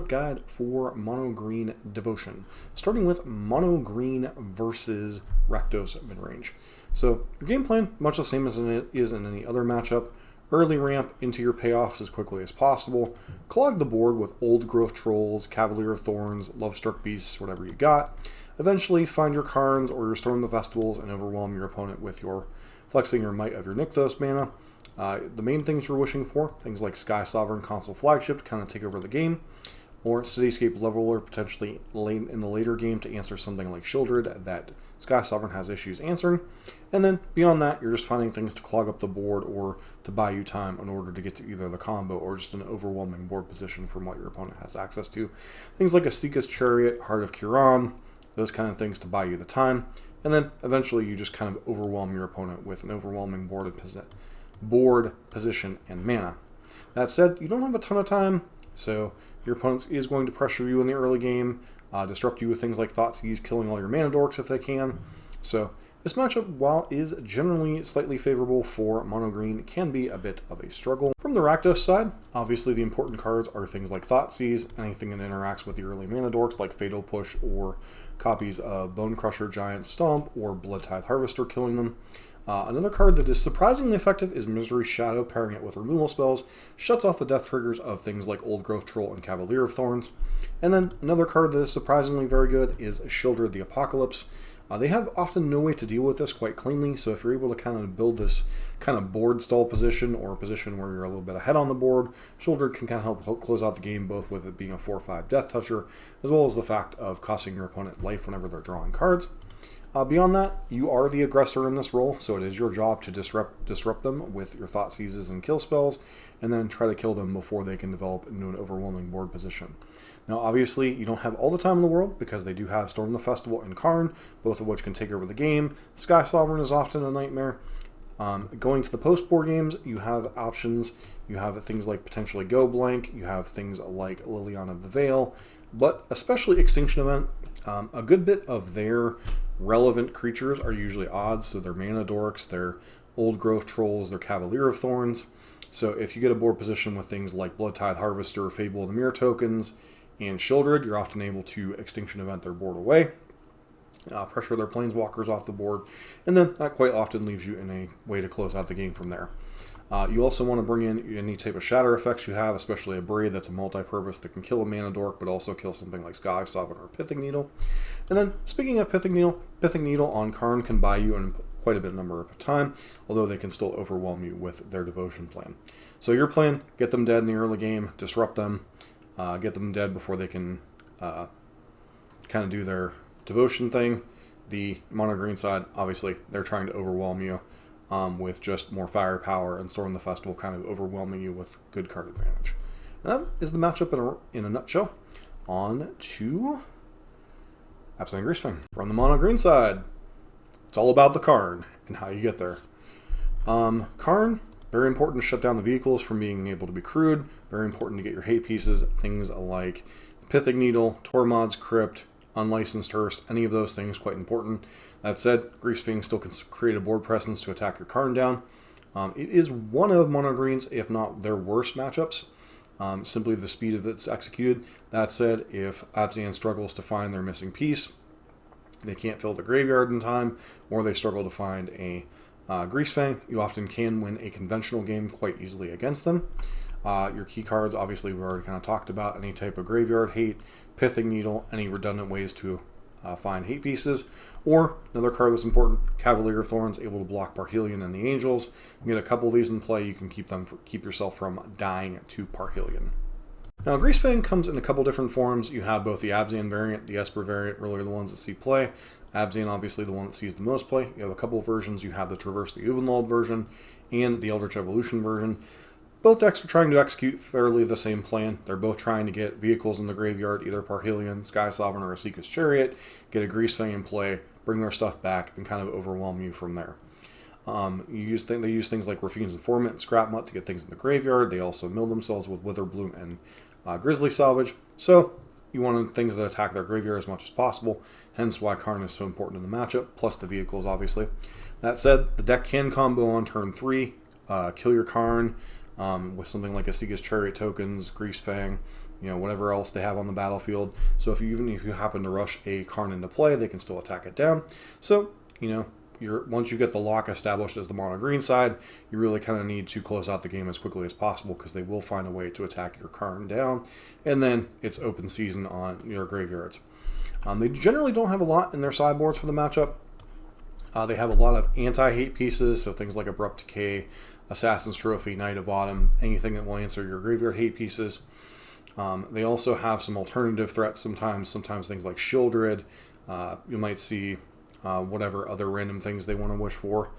Guide for Mono Green Devotion, starting with Mono Green versus Rakdos Midrange. So your game plan, much the same as it is in any other matchup. Early ramp into your payoffs as quickly as possible. Clog the board with Old Growth Trolls, Cavalier of Thorns, Love-Struck Beasts, whatever you got. Eventually find your Karns or your Storm the Festivals and overwhelm your opponent with your flexing your might of your Nykthos mana. The main things you're wishing for, things like Sky Sovereign Console Flagship to kind of take over the game, or Cityscape Leveler potentially late in the later game to answer something like Shieldred that Sky Sovereign has issues answering. And then beyond that, you're just finding things to clog up the board or to buy you time in order to get to either the combo or just an overwhelming board position from what your opponent has access to. Things like a Seeka's Chariot, Heart of Kiran, those kind of things to buy you the time. And then eventually you just kind of overwhelm your opponent with an overwhelming board position and mana. That said, you don't have a ton of time, so your opponent is going to pressure you in the early game, disrupt you with things like Thoughtseize, killing all your mana dorks if they can. So this matchup, while is generally slightly favorable for mono green, can be a bit of a struggle. From the Rakdos side, obviously the important cards are things like Thoughtseize, anything that interacts with the early mana dorks like Fatal Push or copies of Bone Crusher, Giant Stomp, or Blood Tithe Harvester killing them. Another card that is surprisingly effective is Misery Shadow. Pairing it with removal spells shuts off the death triggers of things like Old Growth Troll and Cavalier of Thorns. And then another card that is surprisingly very good is Shieldred the Apocalypse. They have often no way to deal with this quite cleanly, so if you're able to kind of build this kind of board stall position or a position where you're a little bit ahead on the board, Shieldred can kind of help close out the game, both with it being a 4/5 death toucher, as well as the fact of costing your opponent life whenever they're drawing cards. Beyond that, you are the aggressor in this role, so it is your job to disrupt them with your Thoughtseizes and kill spells, and then try to kill them before they can develop into an overwhelming board position. Now, obviously, you don't have all the time in the world, because they do have Storm the Festival and Karn, both of which can take over the game. Sky Sovereign is often a nightmare. Going to the post-board games, you have options. You have things like potentially Go Blank, you have things like Liliana of the Veil, but especially Extinction Event, a good bit of their relevant creatures are usually odds, so they're mana dorks, they're Old Growth Trolls, they're Cavalier of Thorns. So if you get a board position with things like Blood Tithe Harvester, Fable of the Mirror tokens, and Shieldred, you're often able to Extinction Event their board away, pressure their Planeswalkers off the board, and then that quite often leaves you in a way to close out the game from there. You also want to bring in any type of shatter effects you have, especially a Braid that's a multi-purpose that can kill a mana dork, but also kill something like Sky Sovereign or Pithing Needle. And then, speaking of Pithing Needle on Karn can buy you in quite a bit number of time, although they can still overwhelm you with their devotion plan. So your plan, get them dead in the early game, disrupt them, get them dead before they can kind of do their devotion thing. The mono green side, obviously, they're trying to overwhelm you with just more firepower, and Storm the Festival kind of overwhelming you with good card advantage. And that is the matchup in a nutshell. On to Abzan Greasefang. From the mono green side, it's all about the Karn and how you get there. Karn, very important to shut down the vehicles from being able to be crewed. Very important to get your hate pieces, things like Pithing Needle, Tormod's Crypt, Unlicensed Hearse, any of those things quite important. That said, Greasefang still can create a board presence to attack your Karn down. It is one of mono greens, if not their worst matchups. Simply the speed of it's executed. That said, if Abzan struggles to find their missing piece, they can't fill the graveyard in time, or they struggle to find a Greasefang, you often can win a conventional game quite easily against them. Your key cards, obviously, we've already kind of talked about. Any type of graveyard hate, Pithing Needle, any redundant ways to find hate pieces, or another card that's important, Cavalier of Thorns, able to block Parhelion and the Angels. You get a couple of these in play, you can keep yourself from dying to Parhelion. Now, Greasefang comes in a couple different forms. You have both the Abzan variant, the Esper variant, really are the ones that see play. Abzan, obviously, the one that sees the most play. You have a couple of versions. You have the Traverse the Uvenwald version and the Eldritch Evolution version. Both decks are trying to execute fairly the same plan. They're both trying to get vehicles in the graveyard, either Parhelion, Sky Sovereign, or a Seeka's Chariot, get a Greasefang in play, bring their stuff back, and kind of overwhelm you from there. They use things like Rafine's Informant and Scrap Mutt to get things in the graveyard. They also mill themselves with Witherbloom and Grizzly Salvage. So you want things that attack their graveyard as much as possible, hence why Karn is so important in the matchup, plus the vehicles, obviously. That said, the deck can combo on turn 3, kill your Karn, with something like a Seeka's Chariot tokens, Greasefang, whatever else they have on the battlefield. So even if you happen to rush a Karn into play, they can still attack it down. So, once you get the lock established as the mono green side, you really kind of need to close out the game as quickly as possible, because they will find a way to attack your Karn down, and then it's open season on your graveyards. They generally don't have a lot in their sideboards for the matchup. They have a lot of anti-hate pieces, so things like Abrupt Decay, Assassin's Trophy, Knight of Autumn, anything that will answer your graveyard hate pieces. They also have some alternative threats sometimes things like Shieldred. You might see whatever other random things they want to wish for.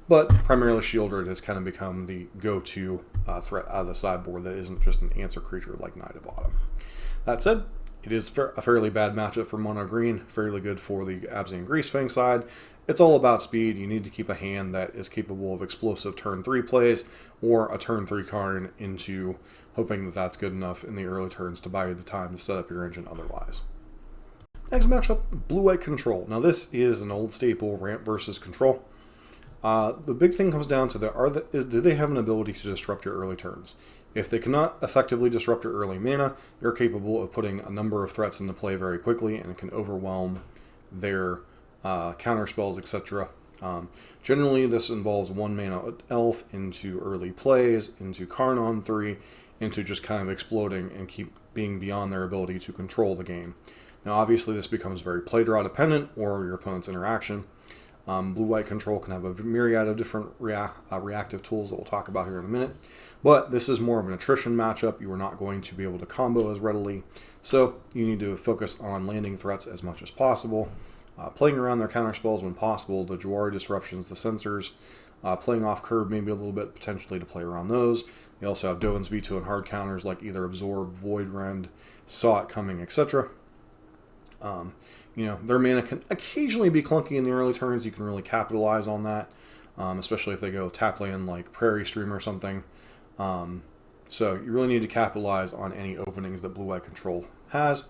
But primarily Shieldred has kind of become the go-to threat out of the sideboard that isn't just an answer creature like Knight of Autumn. That said, it is a fairly bad matchup for mono green, fairly good for the Abzan Greasefang side. It's all about speed. You need to keep a hand that is capable of explosive turn 3 plays, or a turn 3 Karn into hoping that that's good enough in the early turns to buy you the time to set up your engine otherwise. Next matchup, Blue-White Control. Now this is an old staple, ramp versus control. The big thing comes down to do they have an ability to disrupt your early turns? If they cannot effectively disrupt your early mana, they're capable of putting a number of threats into play very quickly, and it can overwhelm their counter spells, etc. Generally, this involves 1 mana elf into early plays, into Karn on 3, into just kind of exploding and keep being beyond their ability to control the game. Now, obviously, this becomes very play draw dependent, or your opponent's interaction. Blue-White Control can have a myriad of different reactive tools that we'll talk about here in a minute. But this is more of an attrition matchup. You are not going to be able to combo as readily. So you need to focus on landing threats as much as possible. Playing around their counter spells when possible, the Jawari disruptions, the sensors, playing off curve maybe a little bit potentially to play around those. They also have Dovin's Veto and hard counters like either Absorb, Void Rend, Saw It Coming, etc. Their mana can occasionally be clunky in the early turns. You can really capitalize on that, especially if they go tap land like Prairie Stream or something. So you really need to capitalize on any openings that Blue-White Control has.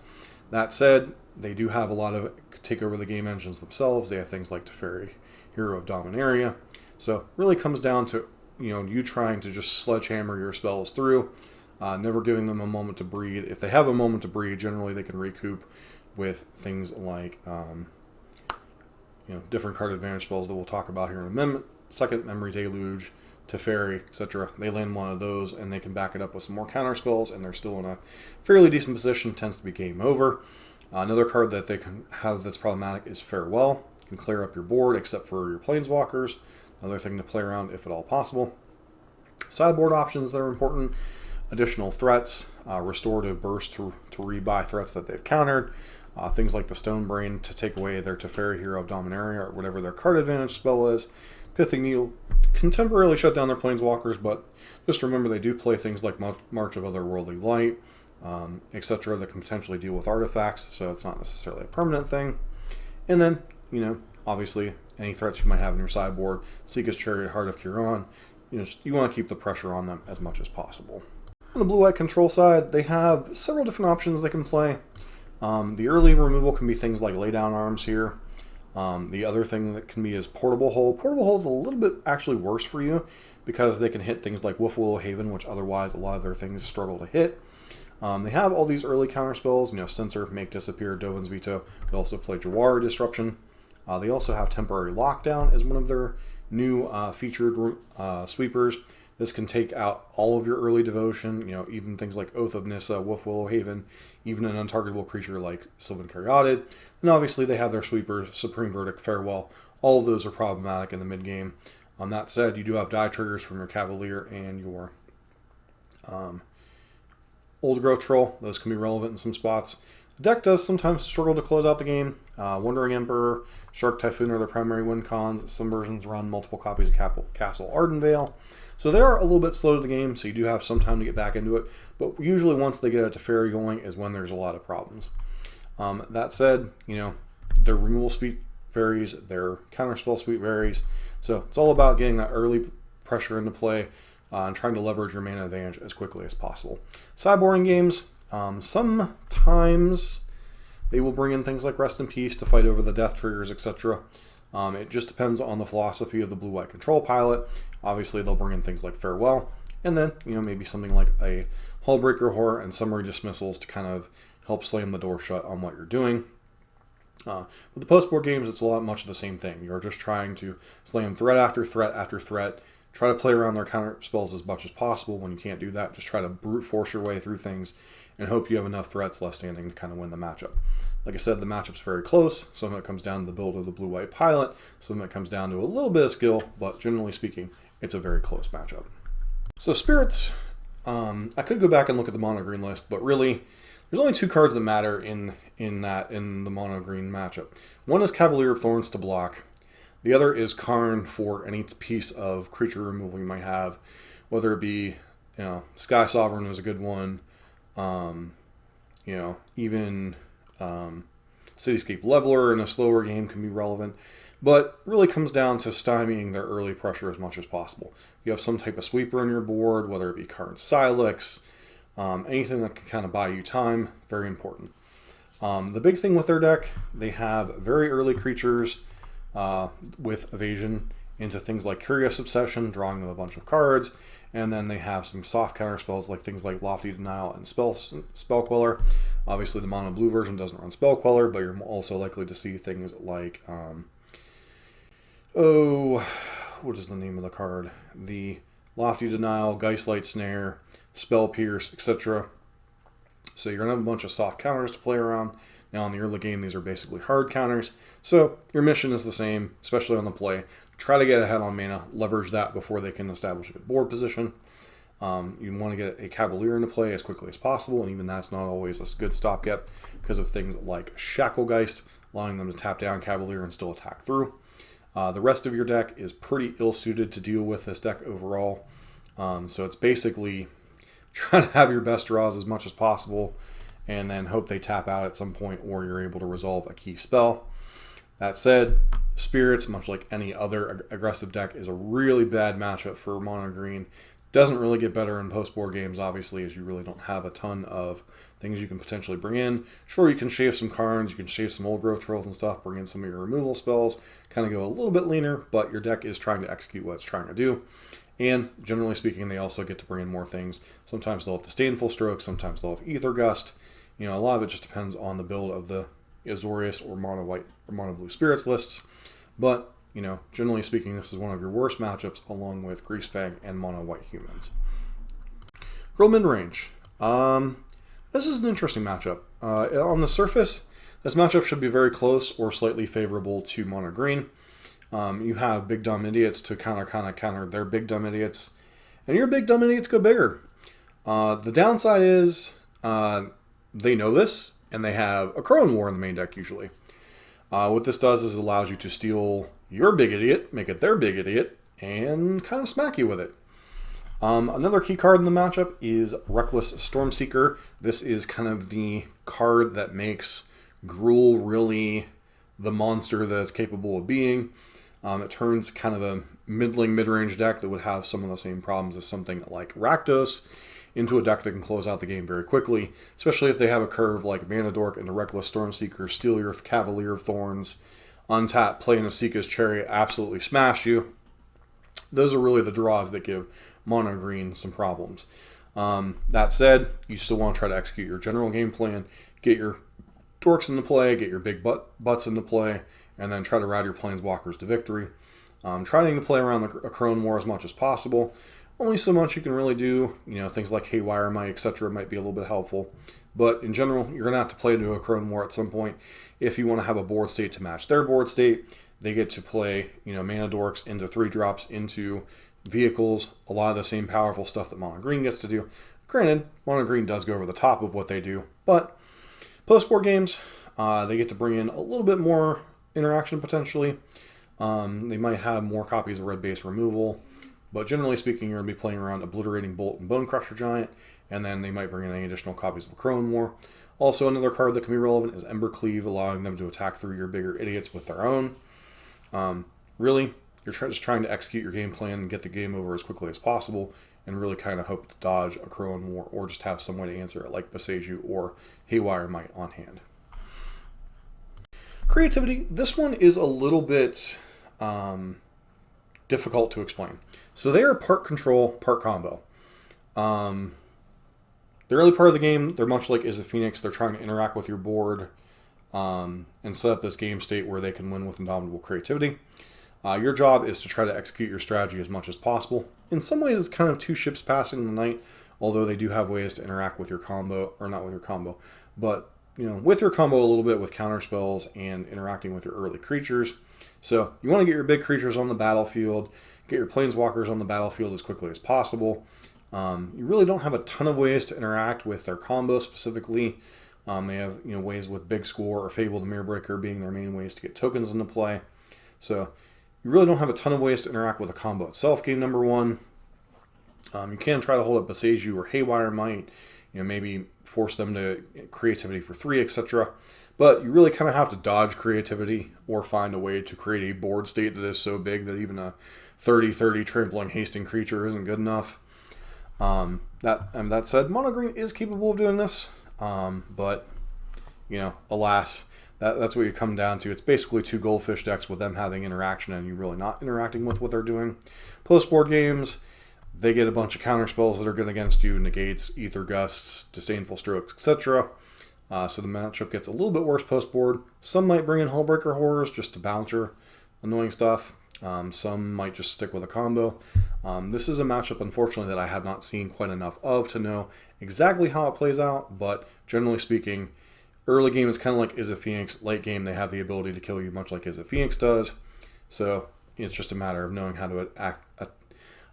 That said, they do have a lot of take over the game engines themselves. They have things like Teferi, Hero of Dominaria. So it really comes down to you trying to just sledgehammer your spells through, never giving them a moment to breathe. If they have a moment to breathe, generally they can recoup with things like different card advantage spells that we'll talk about here in a second, Memory Deluge, Teferi, etc. They land one of those and they can back it up with some more counter spells, and they're still in a fairly decent position. Tends to be game over. Another card that they can have that's problematic is Farewell. You can clear up your board except for your Planeswalkers. Another thing to play around if at all possible. Sideboard options that are important. Additional threats, Restorative Burst to rebuy threats that they've countered. Things like the Stone Brain to take away their Teferi, Hero of Dominaria, or whatever their card advantage spell is. Pithing Needle can temporarily shut down their Planeswalkers, but just remember they do play things like March of Otherworldly Light, etc. that can potentially deal with artifacts, so it's not necessarily a permanent thing. And then, obviously, any threats you might have in your sideboard, Seeka's Chariot, Heart of Kiran, you want to keep the pressure on them as much as possible. On the Blue-White Control side, they have several different options they can play. The early removal can be things like Lay Down Arms here. The other thing that can be is Portable Hole. Portable Hole is a little bit actually worse for you because they can hit things like Wolf Willow Haven, which otherwise a lot of their things struggle to hit. They have all these early counter spells, Censor, Make Disappear, Dovin's Veto. Could also play Jawari Disruption. They also have Temporary Lockdown as one of their new featured sweepers. This can take out all of your early devotion, even things like Oath of Nissa, Wolf Willow Haven, even an untargetable creature like Sylvan Caryatid. And obviously they have their sweepers, Supreme Verdict, Farewell. All of those are problematic in the mid-game. That said, you do have die triggers from your Cavalier and your Old Growth Troll. Those can be relevant in some spots. The deck does sometimes struggle to close out the game. Wandering Emperor, Shark Typhoon are their primary win cons. Some versions run multiple copies of Castle Ardenvale. So they are a little bit slow to the game, so you do have some time to get back into it. But usually once they get a Teferi going is when there's a lot of problems. That said, their removal speed varies, their counterspell speed varies. So it's all about getting that early pressure into play and trying to leverage your mana advantage as quickly as possible. Sideboarding games, sometimes they will bring in things like Rest in Peace to fight over the death triggers, etc. It just depends on the philosophy of the Blue-White Control pilot. Obviously, they'll bring in things like Farewell, and then maybe something like a Hullbreaker Horror, and Summary Dismissals to kind of help slam the door shut on what you're doing. With the post-board games, it's a lot much of the same thing. You're just trying to slam threat after threat after threat, try to play around their counter spells as much as possible. When you can't do that, just try to brute force your way through things and hope you have enough threats left standing to kind of win the matchup. Like I said, the matchup's very close. Some of it comes down to the build of the blue-white pilot. Some of it comes down to a little bit of skill, but generally speaking, it's a very close matchup. So Spirits, I could go back and look at the mono-green list, but really, there's only 2 cards that matter in the mono-green matchup. One is Cavalier of Thorns to block. The other is Karn for any piece of creature removal you might have, whether it be, Sky Sovereign is a good one. Even Cityscape Leveler in a slower game can be relevant, but really comes down to stymieing their early pressure as much as possible. You have some type of sweeper on your board, whether it be Karn Silex, anything that can kind of buy you time, very important. The big thing with their deck, they have very early creatures with evasion into things like Curious Obsession, drawing them a bunch of cards, and then they have some soft counter spells like things like Lofty Denial and Spell Queller. Obviously, the mono blue version doesn't run Spell Queller, but you're also likely to see things like, what is the name of the card? The Lofty Denial, Geistlight Snare, Spell Pierce, etc. So you're going to have a bunch of soft counters to play around. Now in the early game, these are basically hard counters. So your mission is the same, especially on the play. Try to get ahead on mana, leverage that before they can establish a good board position. You want to get a Cavalier into play as quickly as possible, and even that's not always a good stopgap because of things like Shacklegeist, allowing them to tap down Cavalier and still attack through. The rest of your deck is pretty ill-suited to deal with this deck overall. So it's basically try to have your best draws as much as possible and then hope they tap out at some point or you're able to resolve a key spell. That said, Spirits, much like any other aggressive deck, is a really bad matchup for mono green. Doesn't really get better in post-board games, obviously, as you really don't have a ton of things you can potentially bring in. Sure, you can shave some Karns, you can shave some old growth trolls and stuff, bring in some of your removal spells, kind of go a little bit leaner, but your deck is trying to execute what it's trying to do. And generally speaking, they also get to bring in more things. Sometimes they'll have Disdainful Stroke, sometimes they'll have Ether Gust. A lot of it just depends on the build of the Azorius or mono white or mono blue Spirits lists. But generally speaking, this is one of your worst matchups along with Greasefang and mono white humans. Gruul Midrange. This is an interesting matchup. On the surface, this matchup should be very close or slightly favorable to mono green. You have big dumb idiots to counter their big dumb idiots, and your big dumb idiots go bigger. The downside is they know this, and they have a Crone War in the main deck usually. What this does is it allows you to steal your big idiot, make it their big idiot, and kind of smack you with it. Another key card in the matchup is Reckless Stormseeker. This is kind of the card that makes Gruul really the monster that it's capable of being. It turns kind of a middling mid-range deck that would have some of the same problems as something like Rakdos into a deck that can close out the game very quickly, especially if they have a curve like Mana Dork and a Reckless Stormseeker, steal your Cavalier of Thorns, untap, play in a Seeka's Chariot, absolutely smash you. Those are really the draws that give mono green some problems. That said, you still want to try to execute your general game plan, get your dorks into play, get your big butts into play, and then try to ride your planeswalkers to victory. Trying to play around a Crone War as much as possible. Only so much you can really do. Things like Haywire Might, etc. might be a little bit helpful. But in general, you're going to have to play into a Crone War at some point if you want to have a board state to match their board state. They get to play, Mana Dorks into 3-drops, into vehicles, a lot of the same powerful stuff that Mono Green gets to do. Granted, Mono Green does go over the top of what they do, but post-board games, they get to bring in a little bit more interaction potentially. They might have more copies of Red Base Removal, but generally speaking, you're going to be playing around Obliterating Bolt and Bone Crusher Giant, and then they might bring in any additional copies of Crone War. Also, another card that can be relevant is Embercleave, allowing them to attack through your bigger idiots with their own. Really, you're just trying to execute your game plan and get the game over as quickly as possible, and really kind of hope to dodge a Crone War or just have some way to answer it like Boseiju or Haywire Might on hand. Creativity, this one is a little bit difficult to explain. So they are part control, part combo. the early part of the game, they're much like Izzet Phoenix. They're trying to interact with your board and set up this game state where they can win with indomitable creativity. Your job is to try to execute your strategy as much as possible. In some ways, it's kind of two ships passing in the night, although they do have ways to interact with your combo, or not with your combo, but with your combo a little bit with counter spells and interacting with your early creatures. So you want to get your big creatures on the battlefield, get your planeswalkers on the battlefield as quickly as possible. You really don't have a ton of ways to interact with their combo specifically. They have ways with Big Score or Fable the Mirror Breaker being their main ways to get tokens into play. So you really don't have a ton of ways to interact with the combo itself, game number one. You can try to hold up Boseiju or Haywire Might, maybe force them to creativity for 3, etc. But you really kind of have to dodge creativity or find a way to create a board state that is so big that even a 30-30 trampling hasting creature isn't good enough. That said, Mono Green is capable of doing this, but alas, that's what you come down to. It's basically 2 Goldfish decks with them having interaction and you really not interacting with what they're doing. Post-board games, they get a bunch of counter spells that are good against you, negates, ether gusts, disdainful strokes, etc. So the matchup gets a little bit worse post-board. Some might bring in Hullbreaker Horrors just to bounce your annoying stuff. Some might just stick with a combo. This is a matchup, unfortunately, that I have not seen quite enough of to know exactly how it plays out, but generally speaking, early game is kind of like Izzet Phoenix. Late game, they have the ability to kill you much like Izzet Phoenix does. So it's just a matter of knowing how to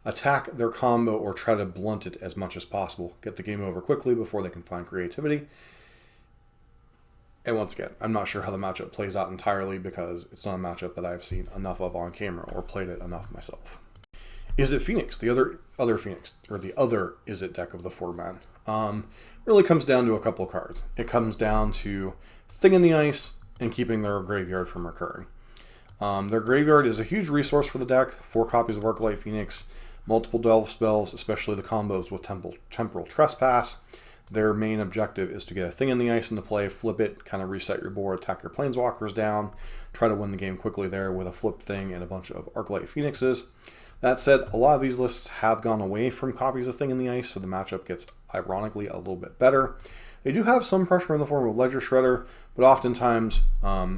attack their combo or try to blunt it as much as possible. Get the game over quickly before they can find creativity. And once again, I'm not sure how the matchup plays out entirely because it's not a matchup that I've seen enough of on camera or played it enough myself. Izzet Phoenix, the other Phoenix, or the other Izzet deck of the 4-man, really comes down to a couple of cards. It comes down to Thing in the Ice and keeping their graveyard from recurring. Their graveyard is a huge resource for the deck. 4 copies of Arclight Phoenix, multiple delve spells, especially the combos with Temporal Trespass. Their main objective is to get a Thing in the Ice into play, flip it, kind of reset your board, attack your planeswalkers down, try to win the game quickly there with a flip Thing and a bunch of Arclight Phoenixes. That said, a lot of these lists have gone away from copies of Thing in the Ice, so the matchup gets, ironically, a little bit better. They do have some pressure in the form of Ledger Shredder, but oftentimes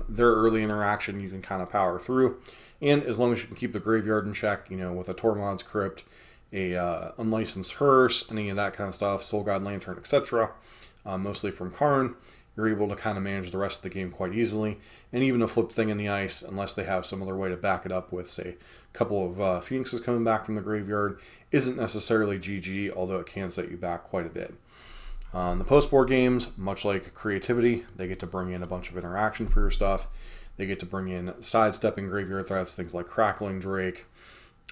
their early interaction you can kind of power through. And as long as you can keep the graveyard in check, with a Tormod's Crypt, a Unlicensed Hearse, any of that kind of stuff, Soul God Lantern, etc., mostly from Karn, you're able to kind of manage the rest of the game quite easily. And even a flip Thing in the Ice, unless they have some other way to back it up with, say, a couple of Phoenixes coming back from the graveyard, isn't necessarily GG, although it can set you back quite a bit. The post-board games, much like Creativity, they get to bring in a bunch of interaction for your stuff. They get to bring in sidestepping graveyard threats, things like Crackling Drake.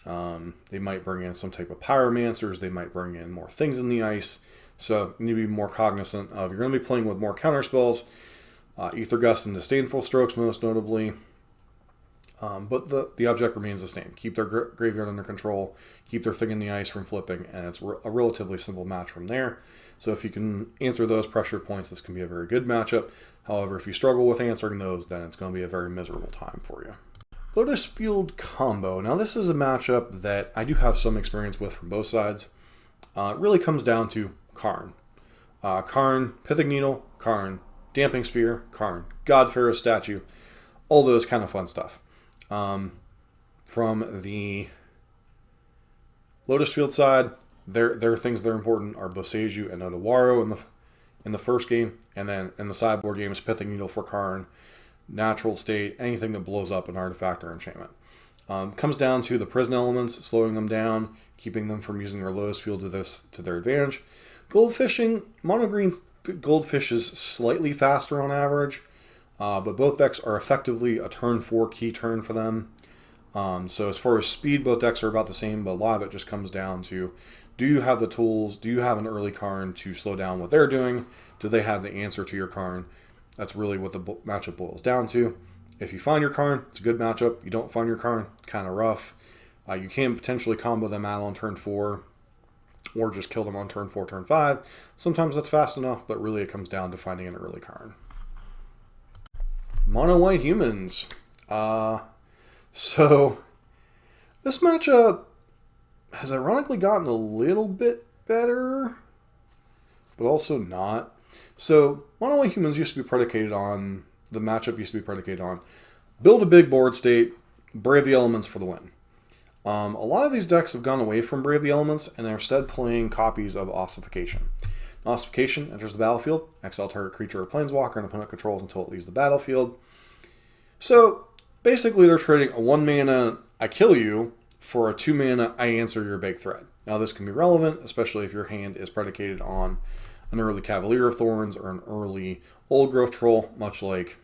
They might bring in some type of Pyromancers. They might bring in more Things in the Ice. So you need to be more cognizant of, you're going to be playing with more counterspells, Ether Gust and Disdainful Strokes most notably. But the object remains the same. Keep their graveyard under control, keep their Thing in the Ice from flipping, and it's a relatively simple match from there. So if you can answer those pressure points, this can be a very good matchup. However, if you struggle with answering those, then it's going to be a very miserable time for you. Lotus Field Combo. Now this is a matchup that I do have some experience with from both sides. It really comes down to Karn. Karn, Pithing Needle, Karn, Damping Sphere, Karn, God Pharaoh Statue, all those kind of fun stuff. From the Lotus Field side, their things that are important are Boseiju and Odawaro in the first game, and then in the sideboard games, Pithing Needle for Karn, Natural State, anything that blows up an artifact or enchantment. Comes down to the prison elements, slowing them down, keeping them from using their Lotus Field to their advantage. Goldfishing, Mono Green's Goldfish is slightly faster on average, but both decks are effectively a turn 4 key turn for them. So as far as speed, both decks are about the same, but a lot of it just comes down to, do you have the tools, do you have an early Karn to slow down what they're doing? Do they have the answer to your Karn? That's really what the matchup boils down to. If you find your Karn, it's a good matchup. You don't find your Karn, kind of rough. You can potentially combo them out on turn 4, or just kill them on turn 4, turn 5. Sometimes that's fast enough, but really it comes down to finding an early Karn. Mono White Humans. So this matchup has ironically gotten a little bit better, but also not. So Mono White Humans used to be predicated on, the matchup used to be predicated on, build a big board state, Brave the Elements for the win. A lot of these decks have gone away from Brave the Elements and are instead playing copies of Ossification. Ossification enters the battlefield, exile target creature or planeswalker and opponent controls until it leaves the battlefield. So basically they're trading a 1 mana I kill you for a 2 mana I answer your big threat. Now this can be relevant, especially if your hand is predicated on an early Cavalier of Thorns or an early Old Growth Troll, much like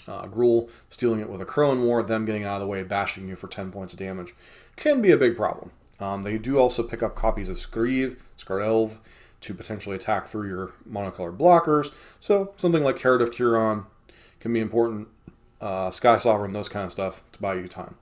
Gruul, stealing it with a Crow and War, them getting out of the way, bashing you for 10 points of damage, can be a big problem. They do also pick up copies of Screeve, Scarred Elf, to potentially attack through your monocolored blockers. So something like Carrot of Curon can be important. Sky Sovereign, those kind of stuff to buy you time.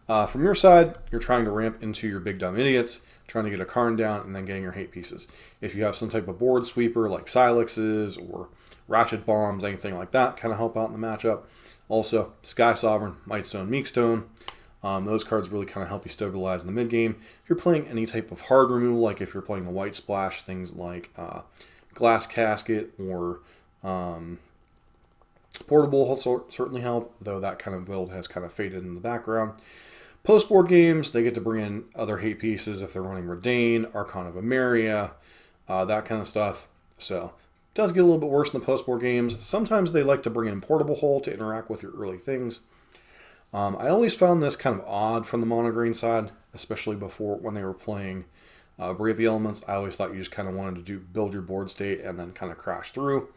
From your side, you're trying to ramp into your big dumb idiots, trying to get a Karn down, and then getting your hate pieces. If you have some type of board sweeper like Silexes or Ratchet Bombs, anything like that, kind of help out in the matchup. Also, Sky Sovereign, Mightstone, Meekstone. Those cards really kind of help you stabilize in the mid game. If you're playing any type of hard removal, like if you're playing the White Splash, things like Glass Casket or Portable will certainly help, though that kind of build has kind of faded in the background. Post-board games, they get to bring in other hate pieces if they're running Redain, Archon of Emeria, that kind of stuff. So it does get a little bit worse in the post-board games. Sometimes they like to bring in Portable Hole to interact with your early things. I always found this kind of odd from the mono-green side, especially before when they were playing Brave the Elements. I always thought you just kind of wanted to build your board state and then kind of crash through.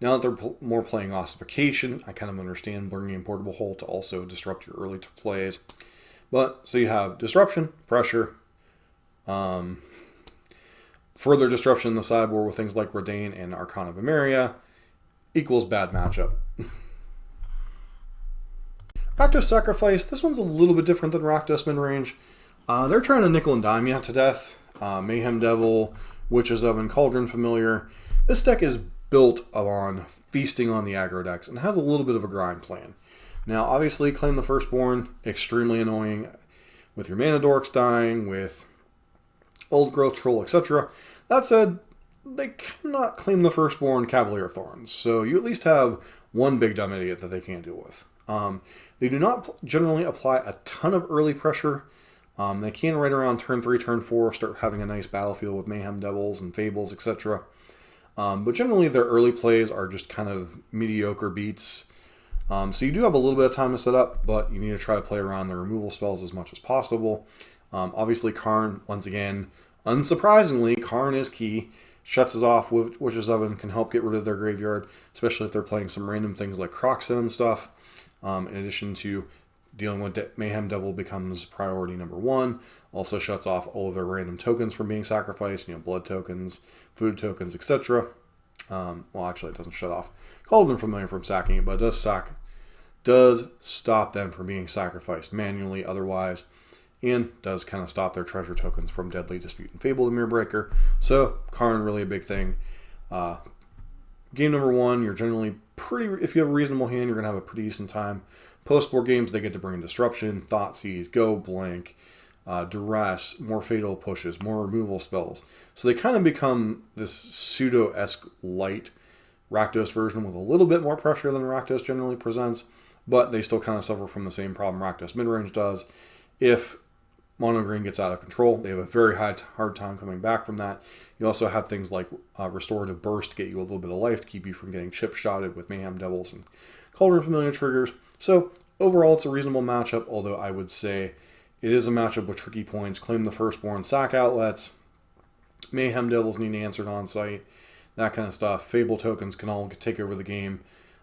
Now that they're more playing Ossification, I kind of understand bringing in Portable Hole to also disrupt your early plays. But, so you have disruption, pressure, further disruption in the sideboard with things like Redain and Archon of Emeria equals bad matchup. Rakdos Sacrifice, this one's a little bit different than Rakdos Midrange. They're trying to nickel and dime you to death. Mayhem Devil, Witch's Oven, Cauldron Familiar. This deck is built on feasting on the aggro decks and has a little bit of a grind plan. Now, obviously, Claim the Firstborn, extremely annoying with your mana dorks dying, with Old Growth Troll, etc. That said, they cannot claim the Firstborn Cavalier of Thorns, so you at least have one big dumb idiot that they can't deal with. They do not generally apply a ton of early pressure. They can right around turn 3, turn 4 start having a nice battlefield with Mayhem Devils and Fables, etc. But generally their early plays are just kind of mediocre beats. So you do have a little bit of time to set up, but you need to try to play around the removal spells as much as possible. Obviously Karn, once again, unsurprisingly, Karn is key. Shuts us off with Witch's Oven, can help get rid of their graveyard, especially if they're playing some random things like Croxen and stuff. In addition to dealing with Mayhem Devil becomes priority number 1. Also shuts off all of their random tokens from being sacrificed, blood tokens, food tokens, etc. Well, actually, it doesn't shut off Cauldron Familiar from sacking it, but it does stop them from being sacrificed manually otherwise, and does kind of stop their treasure tokens from Deadly Dispute and Fable the Mirror Breaker. So, Karn, really a big thing. Game number 1, you're generally if you have a reasonable hand, you're going to have a pretty decent time. Post-board games, they get to bring in Disruption, Thoughtseize, Go Blank, Duress, more Fatal Pushes, more removal spells. So they kind of become this pseudo-esque light Rakdos version with a little bit more pressure than Rakdos generally presents, but they still kind of suffer from the same problem Rakdos Midrange does. If Mono Green gets out of control, they have a very hard time coming back from that. You also have things like Restorative Burst to get you a little bit of life to keep you from getting chip-shotted with Mayhem Devils and Cauldron Familiar triggers. So overall, it's a reasonable matchup, although I would say it is a matchup with tricky points. Claim the Firstborn, sack outlets, Mayhem Devils need answered on site, that kind of stuff. Fable tokens can all take over the game.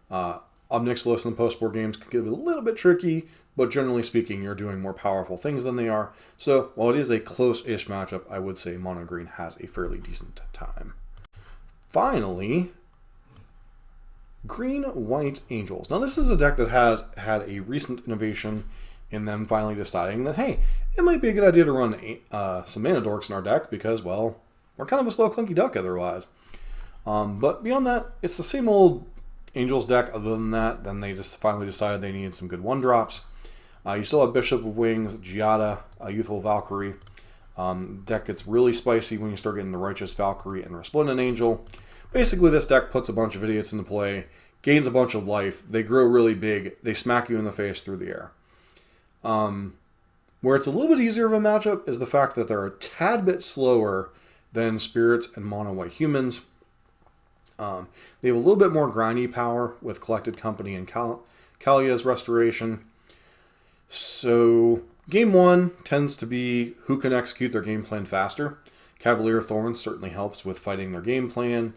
Obnixilis and post-board games can get a little bit tricky, but generally speaking, you're doing more powerful things than they are. So while it is a close-ish matchup, I would say Mono Green has a fairly decent time. Finally, Green-White Angels. Now this is a deck that has had a recent innovation in them finally deciding that, hey, it might be a good idea to run some mana dorks in our deck because, well, we're kind of a slow, clunky deck otherwise. But beyond that, it's the same old Angels deck. Other than that, then they just finally decided they needed some good 1-drops. You still have Bishop of Wings, Giada, Youthful Valkyrie, Deck gets really spicy when you start getting the Righteous Valkyrie and Resplendent Angel. Basically, this deck puts a bunch of idiots into play, gains a bunch of life, they grow really big, they smack you in the face through the air. Where it's a little bit easier of a matchup is the fact that they're a tad bit slower than Spirits and Mono White Humans. They have a little bit more grindy power with Collected Company and Kalia's Restoration. So game 1 tends to be who can execute their game plan faster. Cavalier of Thorns certainly helps with fighting their game plan.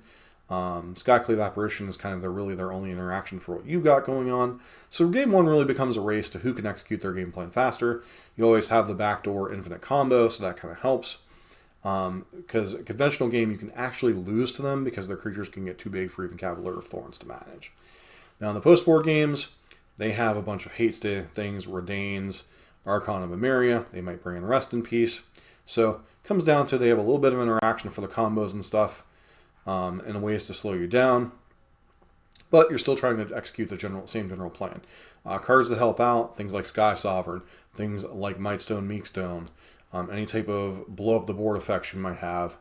Skyclave Apparition is kind of really their only interaction for what you got going on. So game 1 really becomes a race to who can execute their game plan faster. You always have the backdoor infinite combo, so that kind of helps. Because a conventional game, you can actually lose to them because their creatures can get too big for even Cavalier of Thorns to manage. Now in the post-board games, they have a bunch of hate things, Redanes, Archon of Emeria. They might bring in Rest in Peace. So it comes down to they have a little bit of interaction for the combos and stuff, and ways to slow you down. But you're still trying to execute the same general plan. Cards that help out, things like Sky Sovereign, things like Mightstone, Meekstone, any type of blow up the board effects you might have.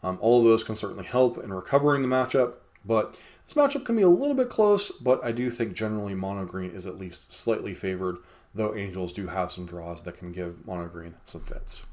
All of those can certainly help in recovering the matchup, but this matchup can be a little bit close, but I do think generally Mono Green is at least slightly favored, though Angels do have some draws that can give Mono Green some fits.